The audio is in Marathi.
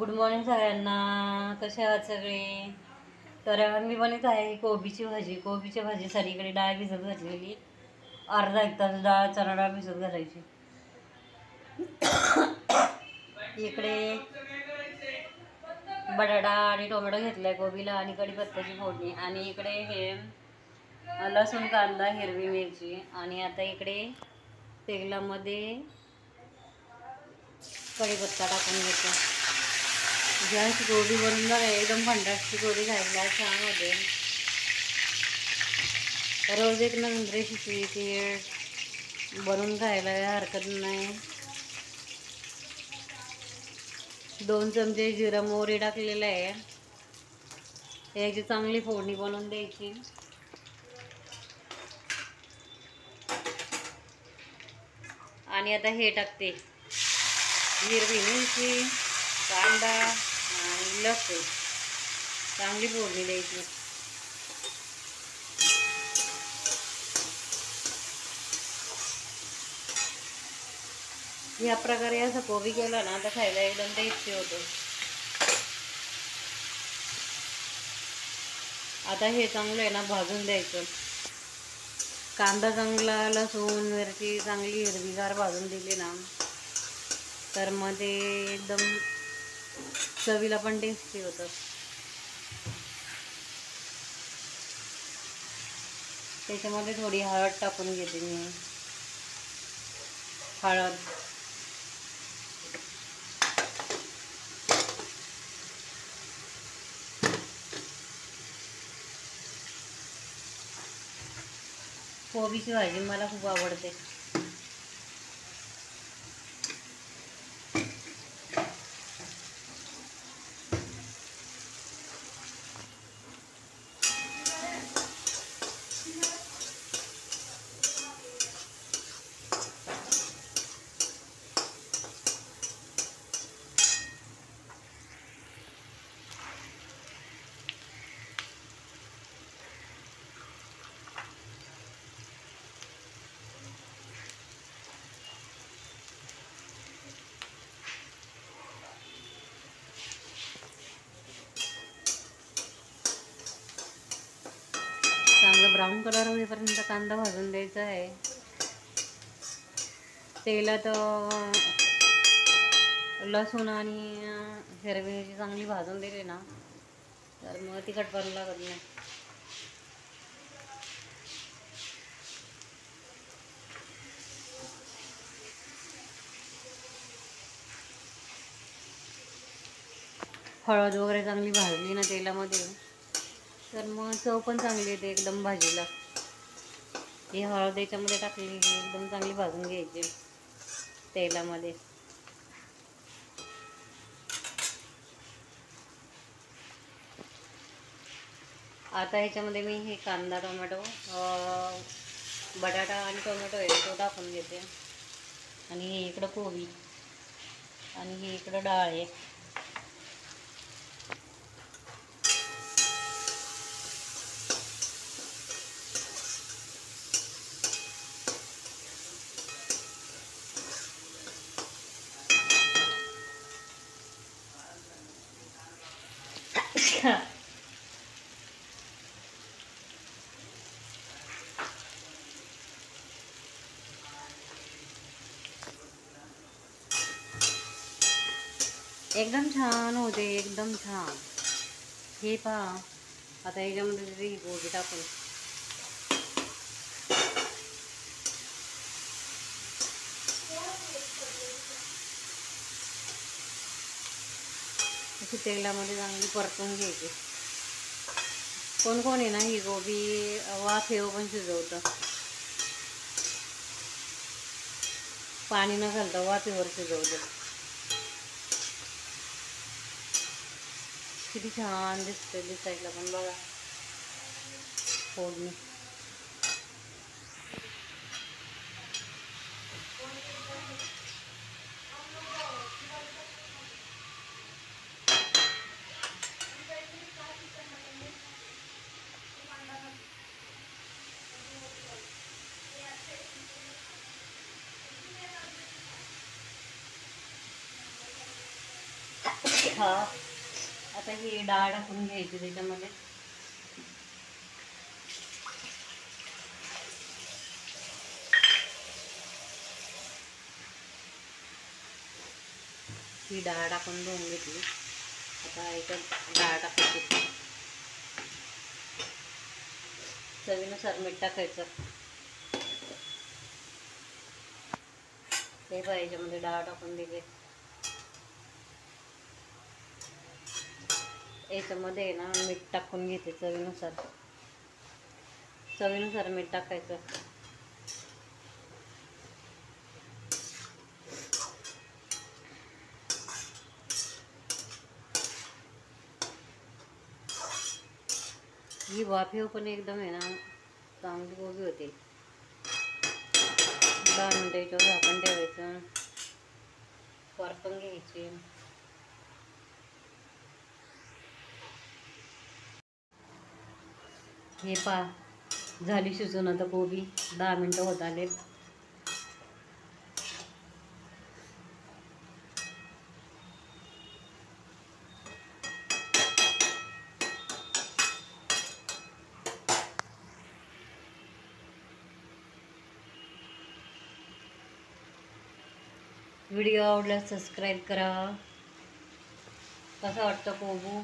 गुड मॉर्निंग सगळ्यांना. कसे आहात सगळे? तर मी बनवत आहे कोबीची भाजी. कोबीच्या भाजीसाठी इकडे डाळ भिजत घातलेली. अर्धा एक तास डाळ, चणा डाळ भिजत घालायची. इकडे बटाटा आणि टोमॅटो घेतलाय कोबीला आणि कढीपत्त्याची फोडणी. आणि इकडे हे लसूण, कांदा, हिरवी मिरची. आणि आता इकडे तेलामध्ये कढीपत्ता टाकून घेतो. गॅस गोबी बनवून बघा, एकदम फंटास्टिक गोबी खायला छान होते. रोज एक नवीन रेसिपी ती बनवून खायला हरकत नाही. 2 चमचे जिरा मोहरी टाकलेलं आहे. याची चांगली फोडणी बनवून द्यायची. आणि आता हे टाकते हिरवी मिरची, कांदा आणि लसूण. चांगली फोडणी द्यायची. या प्रकारे असं कोबी केला ना तर खायला एकदम टेस्टी होतो. आता हे चांगलं आहे ना भाजून द्यायचं. कांदा चांगला, लसूण, मिरची चांगली हिरवीगार भाजून दिली ना तर मग ते एकदम चवीला पण टेस्टी होतं. त्याच्यामध्ये थोडी हळद टाकून घेते मी. हळद, कोबीची भाजी मला खूप आवडते. चांगलं ब्राऊन कलर होईपर्यंत कांदा भाजून द्यायचा आहे. तेलात लसूण आणि हिरवी मिरची चांगली भाजून दिली ना तर मग तिखटपणा लागत नाही. हळद वगैरे चांगली भाजली ना तेलामध्ये तर मग चव पण चांगली येते एकदम भाजीला. ही हळद याच्यामध्ये टाकली एकदम चांगली भाजून घ्यायची तेलामध्ये. आता ह्याच्यामध्ये मी हे कांदा, टोमॅटो, बटाटा आणि टोमॅटो आहे तो टाकून घेते. आणि हे इकडं कोबी आणि हे इकडं डाळ आहे. एकदम छान होते, एकदम छान. हे पहा आता याच्यामध्ये गोबी टाकून अशी तेलामध्ये चांगली परतून घ्यायची. कोण कोण आहे ना ही गोबी वाफेवर पण शिजवतं, पाणी न घालता वाफेवर शिजवतं. किती छान दिसते दिसायला पण बघा फोडणी. हा आता ही डाळ टाकून घ्यायची त्याच्यामध्ये. ही डाळ टाकून धुवून घेतली. आता याच्यात डाळ टाकायची. चवीनुसार मीठ टाकायचं. ते बघा याच्यामध्ये डाळ टाकून दिली. याच्यामध्ये ना मीठ टाकून घेते चवीनुसार. चवीनुसार मीठ टाकायचं. ही वाफेव पण एकदम आहे ना चांगली गोबी होते. 10 मिनिटं याच्यावर झाकण ठेवायचं. परतून घ्यायची. हे झाली शिजून आता गोबी. 10 मिनिटं होत आले. व्हिडिओ आवडल्यास सबस्क्राईब करा. कसा वाटतं कोबू?